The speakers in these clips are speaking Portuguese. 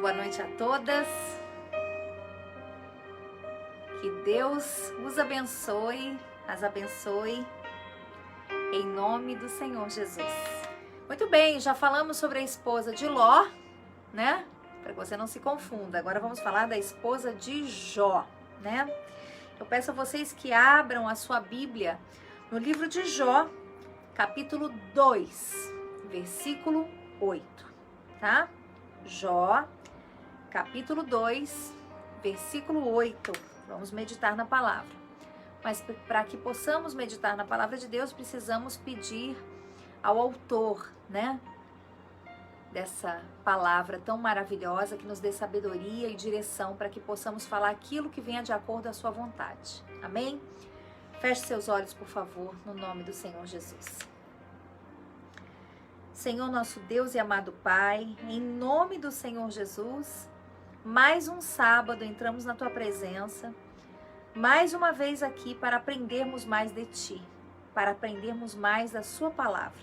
Boa noite a todas. Que Deus os abençoe, as abençoe, em nome do Senhor Jesus. Muito bem, já falamos sobre a esposa de Ló, né? Para que você não se confunda. Agora vamos falar da esposa de Jó, né? Eu peço a vocês que abram a sua Bíblia no livro de Jó, capítulo 2, versículo 8, tá? Jó, capítulo 2, versículo 8. Vamos meditar na palavra. Mas para que possamos meditar na palavra de Deus, precisamos pedir ao autor, né, dessa palavra tão maravilhosa, que nos dê sabedoria e direção para que possamos falar aquilo que venha de acordo à sua vontade. Amém? Feche seus olhos, por favor, no nome do Senhor Jesus. Senhor, nosso Deus e amado Pai, em nome do Senhor Jesus, mais um sábado entramos na Tua presença, mais uma vez aqui para aprendermos mais de Ti, para aprendermos mais da Sua palavra.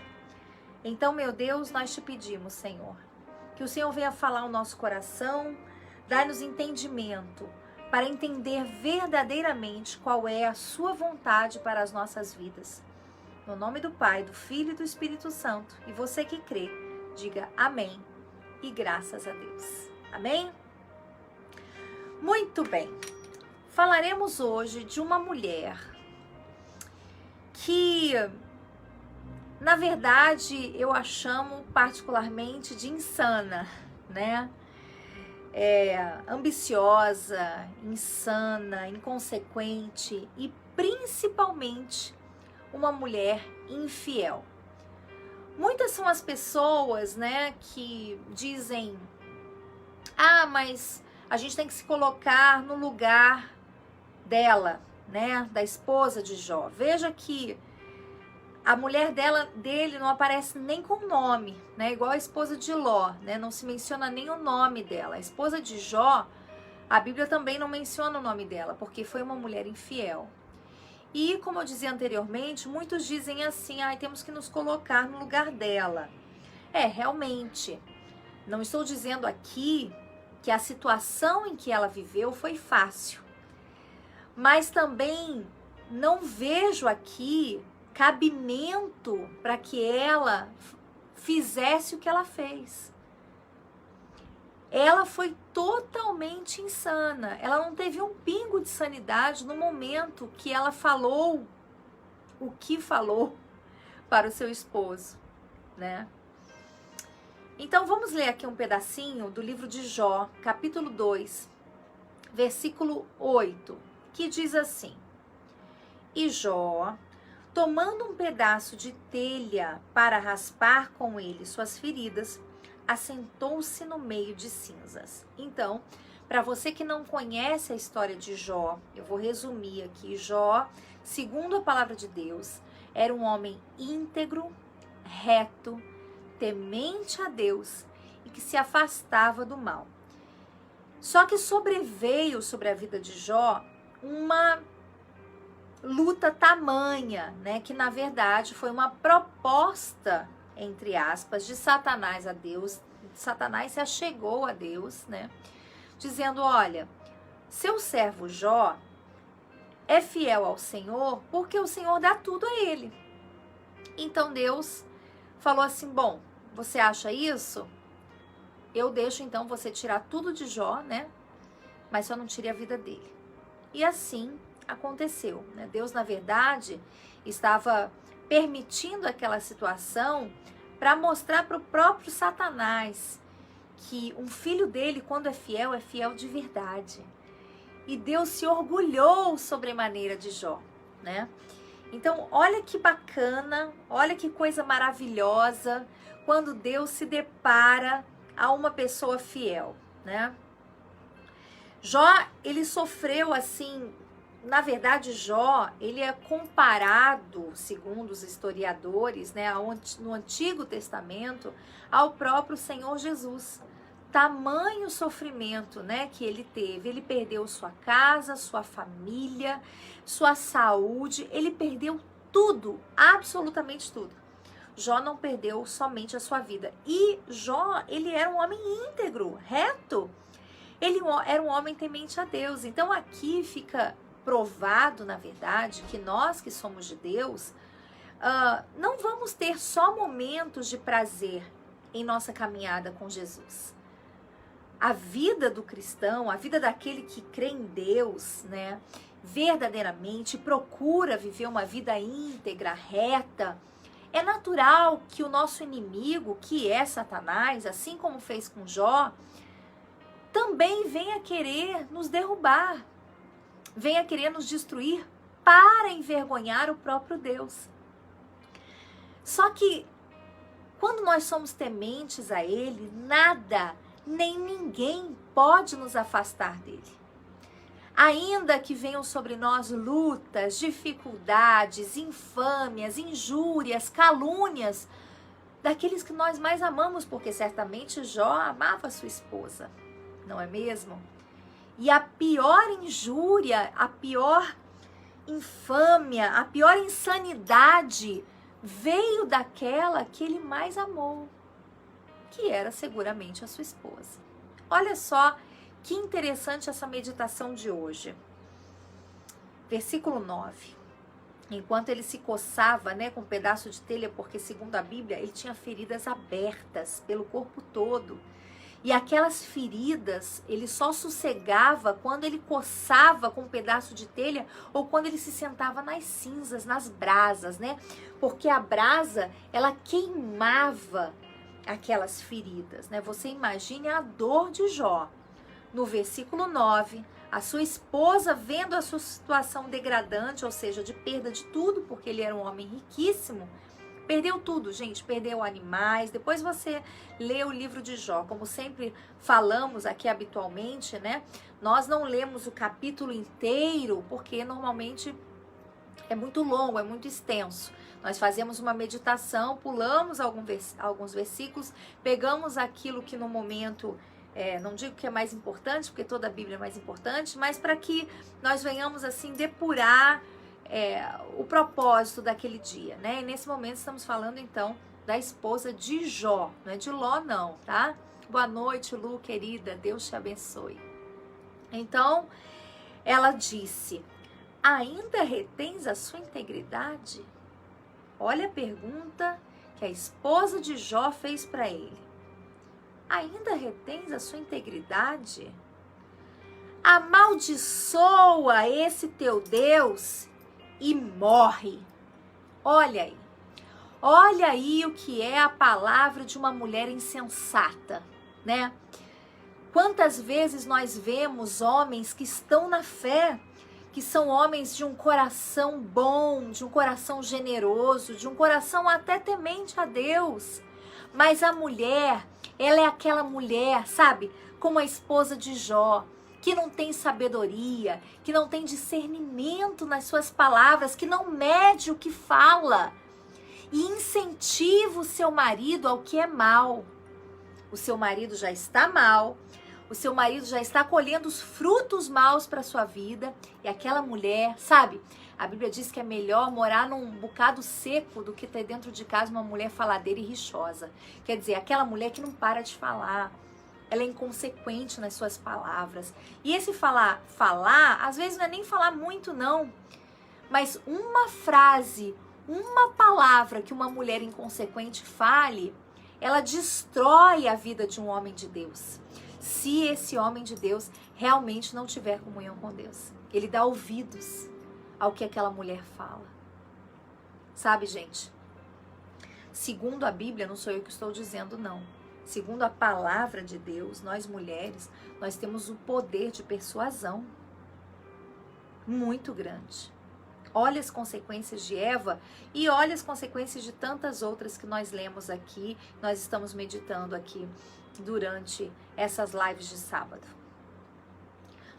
Então, meu Deus, nós Te pedimos, Senhor, que o Senhor venha falar ao nosso coração, dar-nos entendimento, para entender verdadeiramente qual é a Sua vontade para as nossas vidas. No nome do Pai, do Filho e do Espírito Santo. E você que crê, diga amém e graças a Deus. Amém? Muito bem. Falaremos hoje de uma mulher que, na verdade, eu a chamo particularmente de insana, né? Ambiciosa, insana, inconsequente e principalmente uma mulher infiel. Muitas são as pessoas, né, que dizem: ah, mas a gente tem que se colocar no lugar dela, né, da esposa de Jó. Veja que a mulher dele não aparece nem com nome, né, igual a esposa de Ló, né, não se menciona nem o nome dela. A esposa de Jó, a Bíblia também não menciona o nome dela, porque foi uma mulher infiel. E, como eu dizia anteriormente, muitos dizem assim: ah, temos que nos colocar no lugar dela. Realmente, não estou dizendo aqui que a situação em que ela viveu foi fácil, mas também não vejo aqui cabimento para que ela fizesse o que ela fez. Ela foi totalmente insana. Ela não teve um pingo de sanidade no momento que ela falou o que falou para o seu esposo, né? Então vamos ler aqui um pedacinho do livro de Jó, capítulo 2, versículo 8, que diz assim: E Jó, tomando um pedaço de telha para raspar com ele suas feridas, assentou-se no meio de cinzas. Então, para você que não conhece a história de Jó, eu vou resumir aqui. Jó, segundo a palavra de Deus, era um homem íntegro, reto, temente a Deus e que se afastava do mal. Só que sobreveio sobre a vida de Jó uma luta tamanha, né, que na verdade foi uma proposta, entre aspas, de Satanás a Deus. Satanás se achegou a Deus, né, dizendo: olha, seu servo Jó é fiel ao Senhor porque o Senhor dá tudo a ele. Então Deus falou assim: bom, você acha isso? Eu deixo então você tirar tudo de Jó, né, mas só não tire a vida dele. E assim aconteceu, né? Deus, na verdade, estava permitindo aquela situação para mostrar para o próprio Satanás que um filho dele, quando é fiel de verdade. E Deus se orgulhou sobremaneira de Jó, né? Então, olha que bacana, olha que coisa maravilhosa quando Deus se depara a uma pessoa fiel, né? Jó, ele sofreu assim. Na verdade, Jó, ele é comparado, segundo os historiadores, né, no Antigo Testamento, ao próprio Senhor Jesus. Tamanho sofrimento, né, que ele teve. Ele perdeu sua casa, sua família, sua saúde, ele perdeu tudo, absolutamente tudo. Jó não perdeu somente a sua vida. E Jó, ele era um homem íntegro, reto. Ele era um homem temente a Deus. Então aqui fica provado, na verdade, que nós que somos de Deus, não vamos ter só momentos de prazer em nossa caminhada com Jesus. A vida do cristão, a vida daquele que crê em Deus, né, verdadeiramente procura viver uma vida íntegra, reta, é natural que o nosso inimigo, que é Satanás, assim como fez com Jó, também venha querer nos derrubar, venha querer nos destruir para envergonhar o próprio Deus. Só que quando nós somos tementes a Ele, nada, nem ninguém pode nos afastar dele. Ainda que venham sobre nós lutas, dificuldades, infâmias, injúrias, calúnias, daqueles que nós mais amamos, porque certamente Jó amava sua esposa, não é mesmo? E a pior injúria, a pior infâmia, a pior insanidade veio daquela que ele mais amou, que era seguramente a sua esposa. Olha só que interessante essa meditação de hoje. Versículo 9. Enquanto ele se coçava, né, com um pedaço de telha, porque segundo a Bíblia, ele tinha feridas abertas pelo corpo todo. E aquelas feridas, ele só sossegava quando ele coçava com um pedaço de telha ou quando ele se sentava nas cinzas, nas brasas, né? Porque a brasa, ela queimava aquelas feridas, né? Você imagine a dor de Jó. No versículo 9, a sua esposa vendo a sua situação degradante, ou seja, de perda de tudo, porque ele era um homem riquíssimo, perdeu tudo, gente, perdeu animais. Depois você lê o livro de Jó, como sempre falamos aqui habitualmente, né? Nós não lemos o capítulo inteiro, porque normalmente é muito longo, é muito extenso. Nós fazemos uma meditação, pulamos alguns versículos, pegamos aquilo que no momento, não digo que é mais importante, porque toda a Bíblia é mais importante, mas para que nós venhamos assim depurar o propósito daquele dia, né? E nesse momento estamos falando então da esposa de Jó, não é de Ló não, tá? Boa noite, Lu, querida, Deus te abençoe. Então, ela disse: ainda retens a sua integridade? Olha a pergunta que a esposa de Jó fez para ele. Ainda retens a sua integridade? Amaldiçoa esse teu Deus e morre. Olha aí o que é a palavra de uma mulher insensata, né? Quantas vezes nós vemos homens que estão na fé, que são homens de um coração bom, de um coração generoso, de um coração até temente a Deus, mas a mulher, ela é aquela mulher, sabe, como a esposa de Jó, que não tem sabedoria, que não tem discernimento nas suas palavras, que não mede o que fala e incentiva o seu marido ao que é mal. O seu marido já está mal, o seu marido já está colhendo os frutos maus para sua vida, e aquela mulher, sabe, a Bíblia diz que é melhor morar num bocado seco do que ter dentro de casa uma mulher faladeira e rixosa. Quer dizer, aquela mulher que não para de falar, ela é inconsequente nas suas palavras. E esse falar, às vezes não é nem falar muito não, mas uma frase, uma palavra que uma mulher inconsequente fale, ela destrói a vida de um homem de Deus. Se esse homem de Deus realmente não tiver comunhão com Deus, ele dá ouvidos ao que aquela mulher fala. Sabe, gente? Segundo a Bíblia, não sou eu que estou dizendo, não. Segundo a palavra de Deus, nós mulheres, nós temos o poder de persuasão muito grande. Olha as consequências de Eva e olha as consequências de tantas outras que nós lemos aqui, nós estamos meditando aqui durante essas lives de sábado.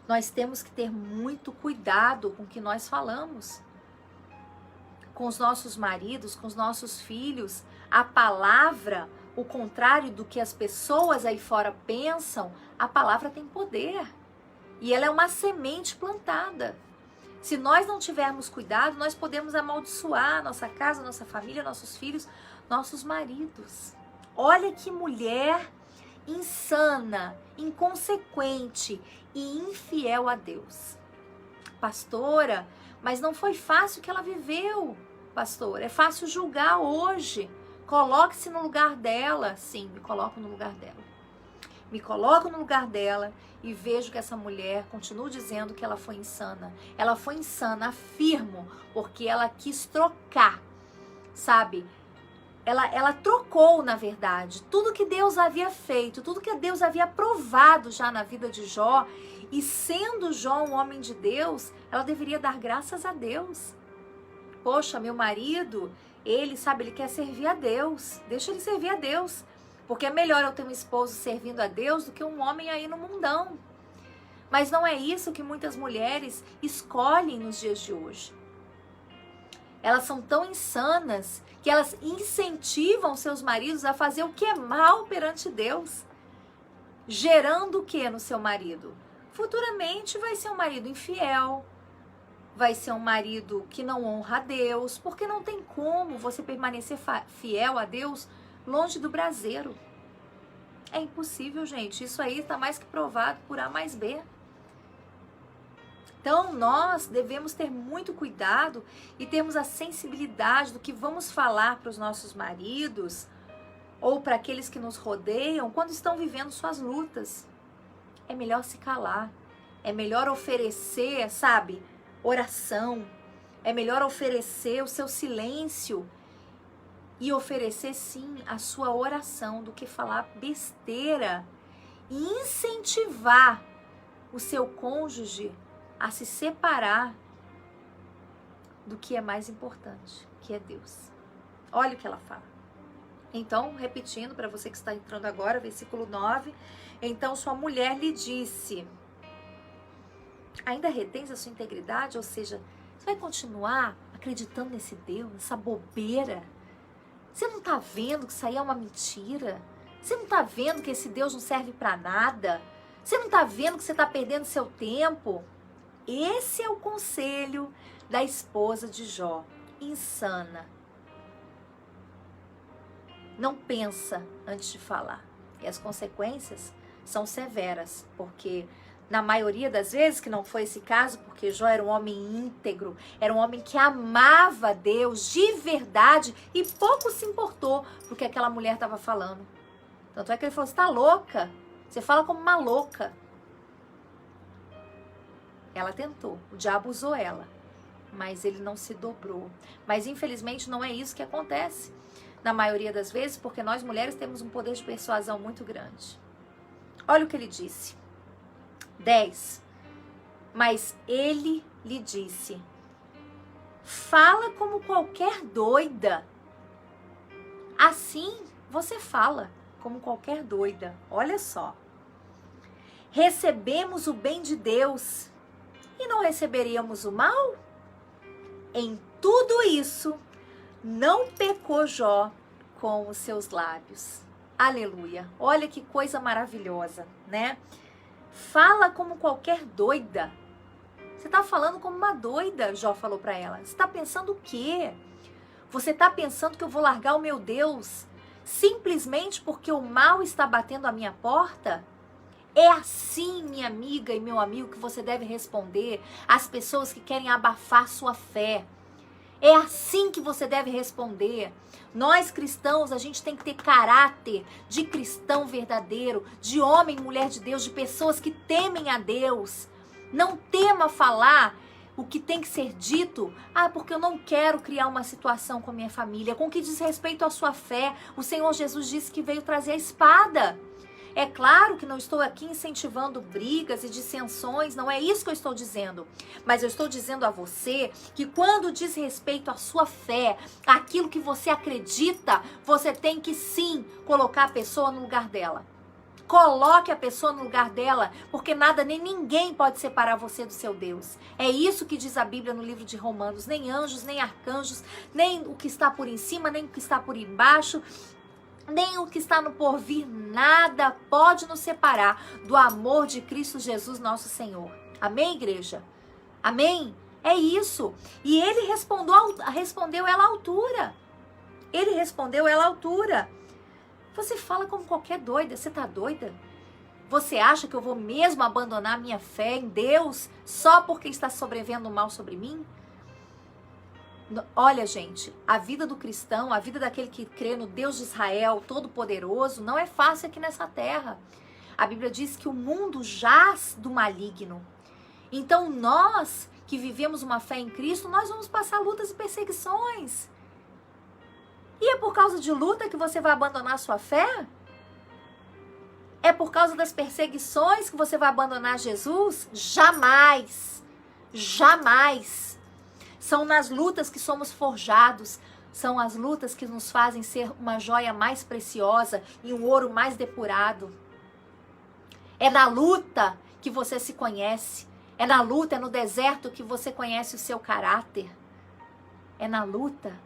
Nós temos que ter muito cuidado com o que nós falamos. Com os nossos maridos, com os nossos filhos, a palavra, o contrário do que as pessoas aí fora pensam, a palavra tem poder. E ela é uma semente plantada. Se nós não tivermos cuidado, nós podemos amaldiçoar nossa casa, nossa família, nossos filhos, nossos maridos. Olha que mulher insana, inconsequente e infiel a Deus. Pastora, mas não foi fácil que ela viveu, pastora. É fácil julgar hoje. Coloque-se no lugar dela. Sim, me coloco no lugar dela. Me coloco no lugar dela e vejo que essa mulher continua dizendo que ela foi insana. Ela foi insana, afirmo, porque ela quis trocar, sabe? Ela trocou, na verdade, tudo que Deus havia feito, tudo que Deus havia provado já na vida de Jó. E sendo Jó um homem de Deus, ela deveria dar graças a Deus. Poxa, meu marido, ele quer servir a Deus. Deixa ele servir a Deus. Porque é melhor eu ter um esposo servindo a Deus do que um homem aí no mundão. Mas não é isso que muitas mulheres escolhem nos dias de hoje. Elas são tão insanas que elas incentivam seus maridos a fazer o que é mal perante Deus. Gerando o que no seu marido? Futuramente vai ser um marido infiel, vai ser um marido que não honra a Deus, porque não tem como você permanecer fiel a Deus longe do braseiro. É impossível, gente. Isso aí está mais que provado por A mais B. Então, nós devemos ter muito cuidado e termos a sensibilidade do que vamos falar para os nossos maridos ou para aqueles que nos rodeiam quando estão vivendo suas lutas. É melhor se calar. É melhor oferecer, oração. É melhor oferecer o seu silêncio e oferecer, sim, a sua oração do que falar besteira e incentivar o seu cônjuge a se separar do que é mais importante, que é Deus. Olha o que ela fala. Então, repetindo para você que está entrando agora, versículo 9. Então sua mulher lhe disse: ainda retens a sua integridade? Ou seja, você vai continuar acreditando nesse Deus, nessa bobeira? Você não está vendo que isso aí é uma mentira? Você não está vendo que esse Deus não serve para nada? Você não está vendo que você está perdendo seu tempo? Esse é o conselho da esposa de Jó, insana. Não pensa antes de falar. E as consequências são severas, porque na maioria das vezes, que não foi esse caso, porque Jó era um homem íntegro, era um homem que amava Deus de verdade e pouco se importou com o que aquela mulher estava falando. Tanto é que ele falou: você está louca? Você fala como uma louca. Ela tentou, o diabo usou ela, mas ele não se dobrou. Mas infelizmente não é isso que acontece na maioria das vezes, porque nós mulheres temos um poder de persuasão muito grande. Olha o que ele disse. 10. Mas ele lhe disse: fala como qualquer doida. Assim você fala como qualquer doida. Olha só. Recebemos o bem de Deus e não receberíamos o mal? Em tudo isso, não pecou Jó com os seus lábios. Aleluia. Olha que coisa maravilhosa, né? Fala como qualquer doida. Você está falando como uma doida, Jó falou para ela. Você está pensando o quê? Você está pensando que eu vou largar o meu Deus simplesmente porque o mal está batendo à minha porta? É assim, minha amiga e meu amigo, que você deve responder às pessoas que querem abafar sua fé. É assim que você deve responder. Nós cristãos, a gente tem que ter caráter de cristão verdadeiro, de homem e mulher de Deus, de pessoas que temem a Deus. Não tema falar o que tem que ser dito. Porque eu não quero criar uma situação com a minha família. Com o que diz respeito à sua fé, o Senhor Jesus disse que veio trazer a espada. É claro que não estou aqui incentivando brigas e dissensões, não é isso que eu estou dizendo. Mas eu estou dizendo a você que quando diz respeito à sua fé, aquilo que você acredita, você tem que sim colocar a pessoa no lugar dela. Coloque a pessoa no lugar dela, porque nada nem ninguém pode separar você do seu Deus. É isso que diz a Bíblia no livro de Romanos. Nem anjos, nem arcanjos, nem o que está por em cima, nem o que está por embaixo, nem o que está no porvir, nada pode nos separar do amor de Cristo Jesus, nosso Senhor. Amém, igreja? Amém? É isso. E ele respondeu ela à altura. Ele respondeu, ela à altura. Você fala como qualquer doida, você tá doida? Você acha que eu vou mesmo abandonar minha fé em Deus só porque está sobrevivendo mal sobre mim? Olha, gente, a vida do cristão, a vida daquele que crê no Deus de Israel, Todo-Poderoso, não é fácil aqui nessa terra. A Bíblia diz que o mundo jaz do maligno. Então nós que vivemos uma fé em Cristo, nós vamos passar lutas e perseguições. E é por causa de luta que você vai abandonar a sua fé? É por causa das perseguições que você vai abandonar Jesus? Jamais! Jamais! São nas lutas que somos forjados, são as lutas que nos fazem ser uma joia mais preciosa e um ouro mais depurado. É na luta que você se conhece, é na luta, é no deserto que você conhece o seu caráter. É na luta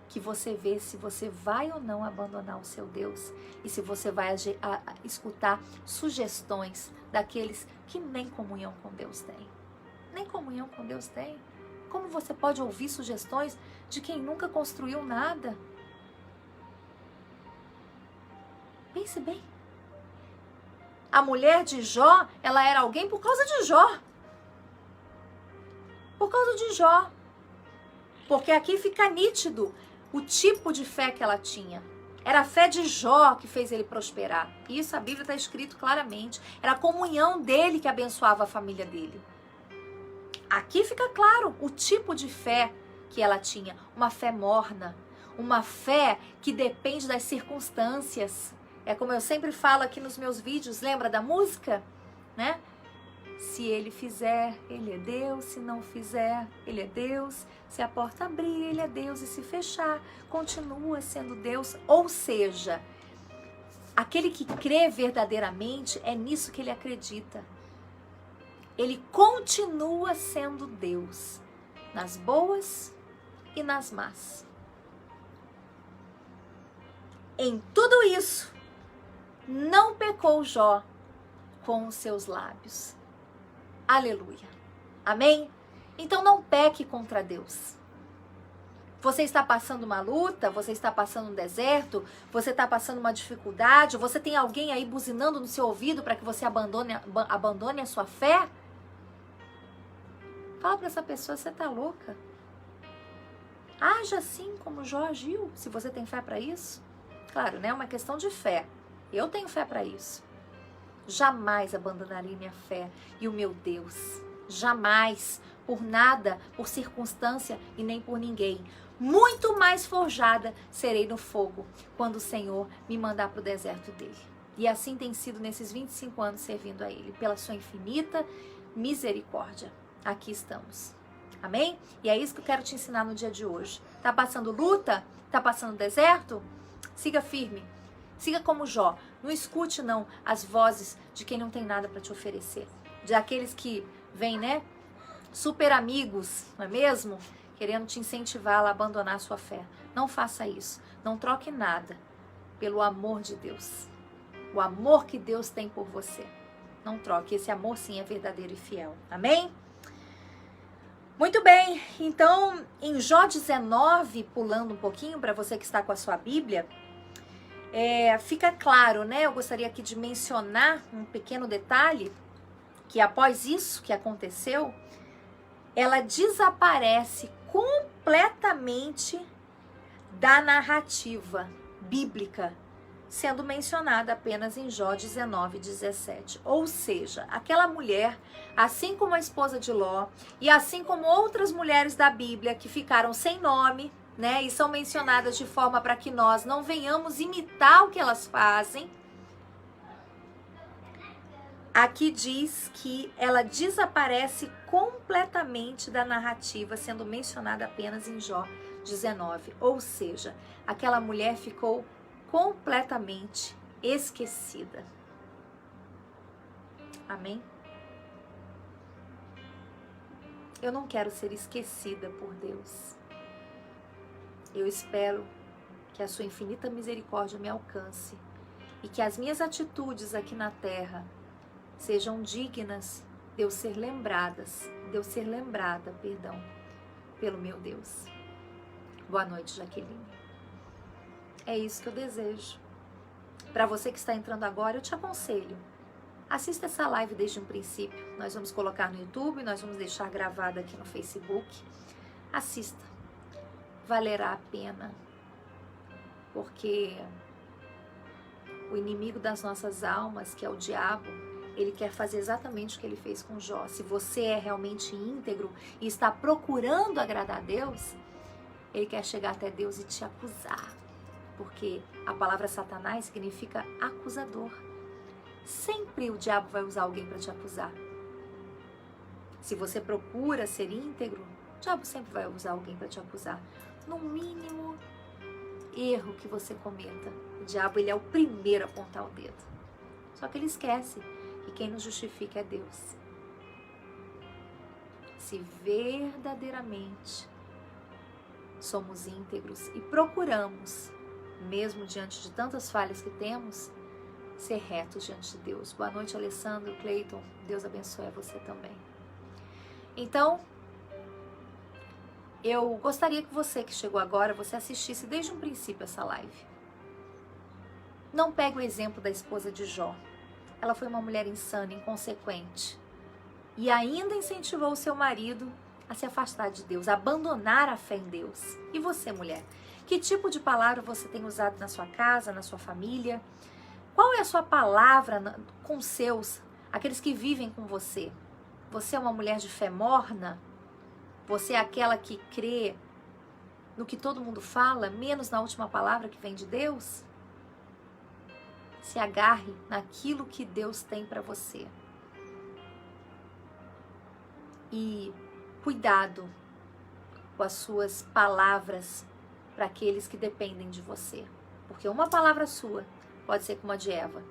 que você vê se você vai ou não abandonar o seu Deus e se você vai escutar sugestões daqueles que nem comunhão com Deus têm. Nem comunhão com Deus tem. Como você pode ouvir sugestões de quem nunca construiu nada? Pense bem. A mulher de Jó, ela era alguém por causa de Jó. Por causa de Jó. Porque aqui fica nítido o tipo de fé que ela tinha. Era a fé de Jó que fez ele prosperar. Isso a Bíblia está escrito claramente. Era a comunhão dele que abençoava a família dele. Aqui fica claro o tipo de fé que ela tinha. Uma fé morna. Uma fé que depende das circunstâncias. É como eu sempre falo aqui nos meus vídeos. Lembra da música? Né? Se ele fizer, ele é Deus. Se não fizer, ele é Deus. Se a porta abrir, ele é Deus. E se fechar, continua sendo Deus. Ou seja, aquele que crê verdadeiramente, é nisso que ele acredita. Ele continua sendo Deus. Nas boas e nas más. Em tudo isso, não pecou Jó com os seus lábios. Aleluia. Amém? Então não peque contra Deus. Você está passando uma luta, você está passando um deserto, você está passando uma dificuldade, você tem alguém aí buzinando no seu ouvido para que você abandone a sua fé? Fala para essa pessoa, você está louca? Haja assim como Jó agiu, se você tem fé para isso. Claro, né? É uma questão de fé. Eu tenho fé para isso. Jamais abandonarei minha fé e o meu Deus. Jamais, por nada, por circunstância e nem por ninguém. Muito mais forjada serei no fogo quando o Senhor me mandar para o deserto dele. E assim tem sido nesses 25 anos servindo a Ele, pela sua infinita misericórdia. Aqui estamos. Amém? E é isso que eu quero te ensinar no dia de hoje. Tá passando luta? Tá passando deserto? Siga firme. Siga como Jó. Não escute, não, as vozes de quem não tem nada para te oferecer. De aqueles que vêm, né? Super amigos, não é mesmo? Querendo te incentivar a abandonar a sua fé. Não faça isso. Não troque nada pelo amor de Deus. O amor que Deus tem por você. Não troque. Esse amor, sim, é verdadeiro e fiel. Amém? Muito bem. Então, em Jó 19, pulando um pouquinho para você que está com a sua Bíblia, fica claro, né? Eu gostaria aqui de mencionar um pequeno detalhe, que após isso que aconteceu, ela desaparece completamente da narrativa bíblica, sendo mencionada apenas em Jó 19, 17. Ou seja, aquela mulher, assim como a esposa de Ló, e assim como outras mulheres da Bíblia que ficaram sem nome, né, e são mencionadas de forma para que nós não venhamos imitar o que elas fazem, aqui diz que ela desaparece completamente da narrativa, sendo mencionada apenas em Jó 19. Ou seja, aquela mulher ficou completamente esquecida. Amém? Eu não quero ser esquecida por Deus. Eu espero que a sua infinita misericórdia me alcance e que as minhas atitudes aqui na terra sejam dignas de eu ser lembrada, pelo meu Deus. Boa noite, Jaqueline. É isso que eu desejo. Para você que está entrando agora, eu te aconselho. Assista essa live desde o princípio. Nós vamos colocar no YouTube, nós vamos deixar gravada aqui no Facebook. Assista. Valerá a pena. Porque o inimigo das nossas almas, que é o diabo, ele quer fazer exatamente o que ele fez com Jó. Se você é realmente íntegro e está procurando agradar a Deus, ele quer chegar até Deus e te acusar. Porque a palavra Satanás significa acusador. Sempre o diabo vai usar alguém para te acusar. Se você procura ser íntegro, o diabo sempre vai usar alguém para te acusar. No mínimo erro que você cometa, o diabo ele é o primeiro a apontar o dedo. Só que ele esquece que quem nos justifica é Deus. Se verdadeiramente somos íntegros e procuramos, mesmo diante de tantas falhas que temos, ser retos diante de Deus. Boa noite, Alessandro, Cleiton, Deus abençoe a você também. Então, eu gostaria que você que chegou agora, você assistisse desde um princípio essa live. Não pegue o exemplo da esposa de Jó. Ela foi uma mulher insana, inconsequente. E ainda incentivou o seu marido a se afastar de Deus, a abandonar a fé em Deus. E você, mulher? Que tipo de palavra você tem usado na sua casa, na sua família? Qual é a sua palavra com seus, aqueles que vivem com você? Você é uma mulher de fé morna? Você é aquela que crê no que todo mundo fala, menos na última palavra que vem de Deus? Se agarre naquilo que Deus tem para você. E cuidado com as suas palavras para aqueles que dependem de você. Porque uma palavra sua pode ser como a de Eva,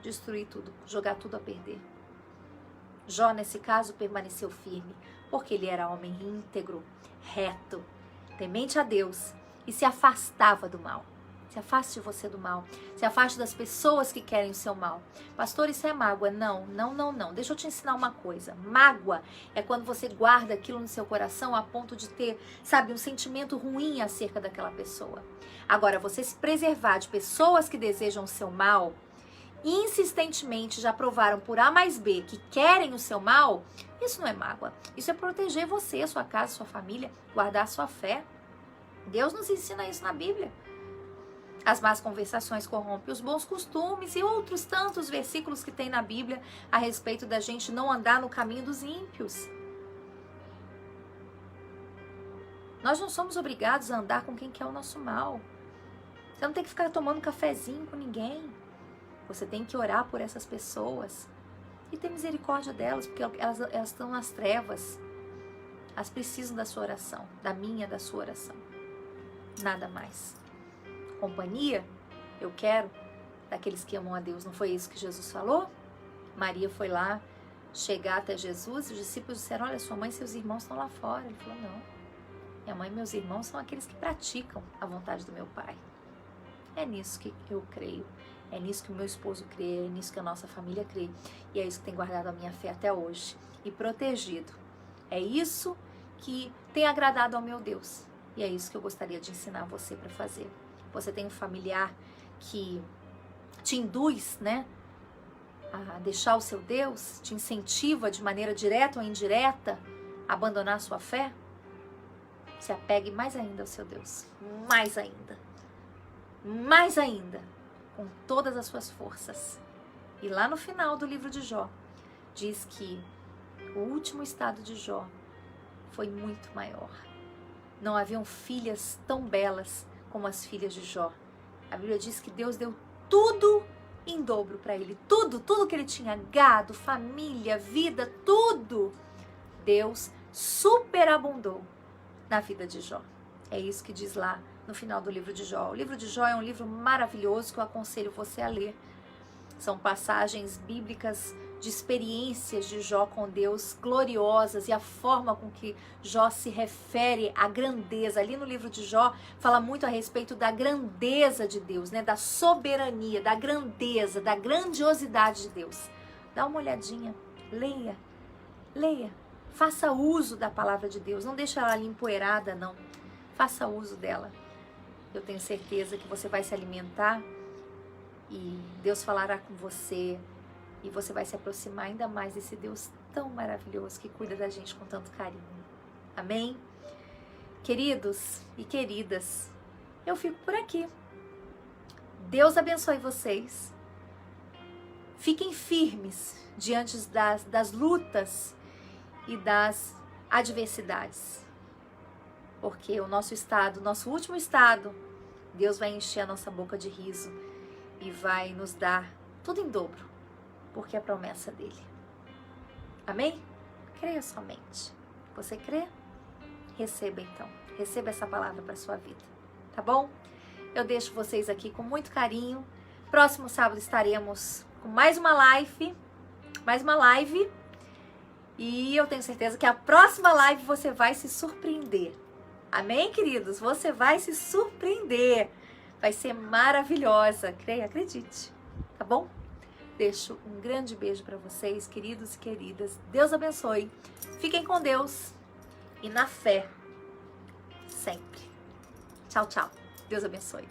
destruir tudo, jogar tudo a perder. Jó, nesse caso, permaneceu firme, porque ele era homem íntegro, reto, temente a Deus e se afastava do mal. Se afaste você do mal. Se afaste das pessoas que querem o seu mal. Pastor, isso é mágoa? Não. Deixa eu te ensinar uma coisa. Mágoa é quando você guarda aquilo no seu coração a ponto de ter, sabe, um sentimento ruim acerca daquela pessoa. Agora, você se preservar de pessoas que desejam o seu mal, insistentemente já provaram por A mais B que querem o seu mal, isso não é mágoa. Isso é proteger você, a sua casa, a sua família, guardar a sua fé. Deus nos ensina isso na Bíblia. As más conversações corrompem os bons costumes e outros tantos versículos que tem na Bíblia a respeito da gente não andar no caminho dos ímpios. Nós não somos obrigados a andar com quem quer o nosso mal. Você não tem que ficar tomando cafezinho com ninguém. Você tem que orar por essas pessoas e ter misericórdia delas, porque elas estão nas trevas. Elas precisam da sua oração, da minha, da sua oração. Nada mais. Companhia, eu quero daqueles que amam a Deus. Não foi isso que Jesus falou? Maria foi lá chegar até Jesus e os discípulos disseram, olha, sua mãe e seus irmãos estão lá fora. Ele falou, não, minha mãe e meus irmãos são aqueles que praticam a vontade do meu Pai. É nisso que eu creio, é nisso que o meu esposo crê, é nisso que a nossa família crê. E é isso que tem guardado a minha fé até hoje e protegido. É isso que tem agradado ao meu Deus. E é isso que eu gostaria de ensinar você para fazer. Você tem um familiar que te induz, né, a deixar o seu Deus, te incentiva de maneira direta ou indireta a abandonar a sua fé? Se apegue mais ainda ao seu Deus, mais ainda, com todas as suas forças. E lá no final do livro de Jó, diz que o último estado de Jó foi muito maior. Não haviam filhas tão belas como as filhas de Jó. A Bíblia diz que Deus deu tudo em dobro para ele. Tudo que ele tinha, gado, família, vida, tudo. Deus superabundou na vida de Jó. É isso que diz lá no final do livro de Jó. O livro de Jó é um livro maravilhoso que eu aconselho você a ler. São passagens bíblicas de experiências de Jó com Deus gloriosas e a forma com que Jó se refere à grandeza. Ali no livro de Jó fala muito a respeito da grandeza de Deus, né? Da soberania, da grandeza, da grandiosidade de Deus. Dá uma olhadinha, leia, faça uso da palavra de Deus, não deixe ela ali empoeirada, não. Faça uso dela. Eu tenho certeza que você vai se alimentar e Deus falará com você e você vai se aproximar ainda mais desse Deus tão maravilhoso que cuida da gente com tanto carinho. Amém? Queridos e queridas, eu fico por aqui. Deus abençoe vocês. Fiquem firmes diante das lutas e das adversidades. Porque o nosso estado, nosso último estado, Deus vai encher a nossa boca de riso e vai nos dar tudo em dobro, porque é a promessa dele. Amém? Creia somente. Você crê? Receba então. Receba essa palavra para sua vida. Tá bom? Eu deixo vocês aqui com muito carinho. Próximo sábado estaremos com mais uma live. E eu tenho certeza que a próxima live você vai se surpreender. Amém, queridos? Você vai se surpreender. Vai ser maravilhosa. Creia, acredite. Tá bom? Deixo um grande beijo para vocês, queridos e queridas. Deus abençoe. Fiquem com Deus e na fé. Sempre. Tchau, tchau. Deus abençoe.